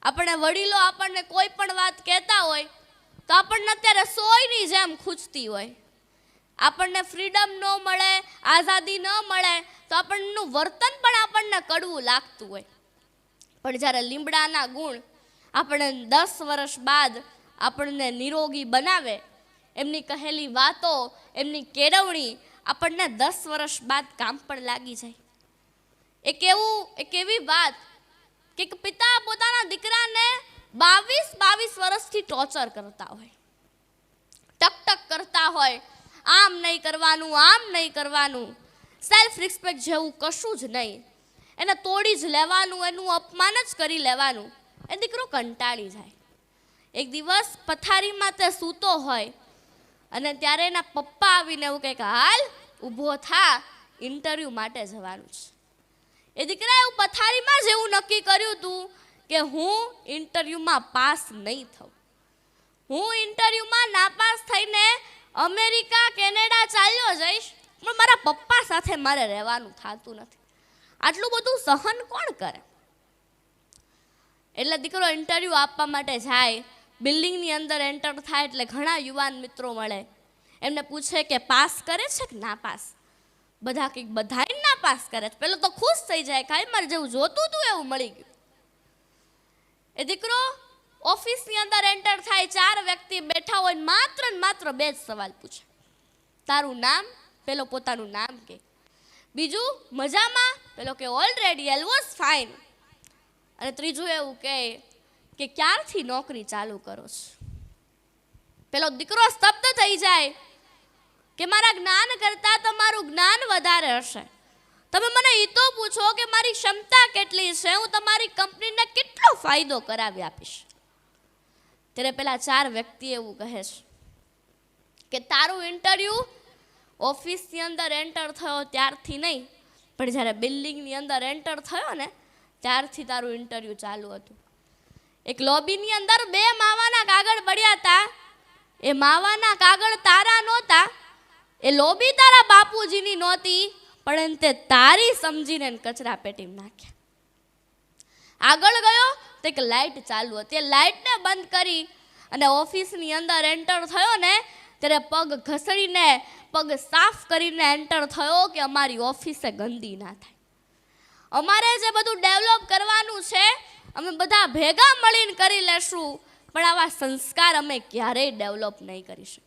આપણે વડીલો આપણને કોઈ પણ વાત કહેતા હોય તો આપણને અત્યારે સોયની જેમ ખૂંચતી હોય. આપણને ફ્રીડમ ન મળે, આઝાદી ન મળે તો આપણનું વર્તન પણ આપણને કડવું લાગતું હોય. પણ જ્યારે લીમડાના ગુણ આપણે 10 વર્ષ બાદ આપણને નિરોગી બનાવે, એમની કહેલી વાતો, એમની કેળવણી આપણને 10 વર્ષ બાદ કામ પણ લાગી જાય. એક એવી વાત કે પિતા પોતાના દીકરાને 22 વર્ષથી ટોર્ચર કરતા હોય, ટક કરતા હોય, આમ નહીં કરવાનું, આમ નહીં કરવાનું, સેલ્ફ રિસ્પેક્ટ જેવું કશું જ નહીં, એને તોડી જ લેવાનું, એનું અપમાન જ કરી લેવાનું. એ દીકરો કંટાળી જાય. એક દિવસ પથારીમાં તે સૂતો હોય અને ત્યારે એના પપ્પા આવીને એવું કહે કે હાલ ઊભો થા, ઇન્ટરવ્યૂ માટે જવાનું છે. એ દીકરાએ એવું પથારીમાં જ એવું નક્કી કર્યું હતું કે હું ઇન્ટરવ્યૂમાં પાસ નહીં થઉં. હું ઇન્ટરવ્યૂમાં નાપાસ થઈને અમેરિકા, કેનેડા ચાલ્યો જઈશ, પણ મારા પપ્પા સાથે મારે રહેવાનું થતું નથી. આટલું બધું સહન કોણ કરે? એટલે દીકરો ઇન્ટરવ્યૂ આપવા માટે જાય. બિલ્ડિંગની અંદર એન્ટર થાય એટલે ઘણા યુવાન મિત્રો મળે. એમને પૂછે કે પાસ કરે છે કે ના પાસ? બધા કંઈક બધાય ના પાસ કરે છે. પેલો તો ખુશ થઈ જાય, કાંઈ મારે જેવું જોતું હતું એવું મળી ગયું. એ દીકરો ઓફિસની અંદર એન્ટર થાય, 4 વ્યક્તિ બેઠા હોય, માત્ર ને માત્ર 2 જ સવાલ પૂછે. તારું નામ? પેલો પોતાનું નામ કે. બીજું, મજામાં? પેલો કે ઓલરેડી આઈ વોઝ ફાઇન. અને ત્રીજું એવું કે ક્યારથી નોકરી ચાલુ કરો છો? પેલો દીકરો સ્તબ્ધ થઈ જાય કે મારા જ્ઞાન કરતાં તમારું જ્ઞાન વધારે હશે. તમે મને એ તો પૂછો કે મારી ક્ષમતા કેટલી છે, હું તમારી કંપનીને કેટલો ફાયદો કરાવી આપીશ. ત્યારે પેલા 4 વ્યક્તિ એવું કહે છે કે તારું ઇન્ટરવ્યૂ ઓફિસની અંદર એન્ટર થયો ત્યારથી નહીં, પણ જ્યારે બિલ્ડિંગની અંદર એન્ટર થયો ને ત્યારથી તારું ઇન્ટરવ્યૂ ચાલુ હતું. એક લોબીની અંદર 2 માવાના કાગળ પડ્યા હતા. એ માવાના કાગળ તારા નહોતા, એ લોબી તારા બાપુજીની નહોતી, પણ તે તારી સમજીને કચરા પેટીમાં નાખ્યા. આગળ ગયો તો એક લાઇટ ચાલુ હતી. એ લાઇટને બંધ કરી અને ઓફિસની અંદર એન્ટર થયો ને ત્યારે પગ ઘસડીને, પગ સાફ કરીને એન્ટર થયો કે અમારી ઓફિસે ગંદી ના થાય. અમારે જે બધું ડેવલપ કરવાનું છે અમે બધા ભેગા મળીને કરી લેશું, પણ આવા સંસ્કાર અમે ક્યારેય ડેવલપ નહીં કરી શકીએ.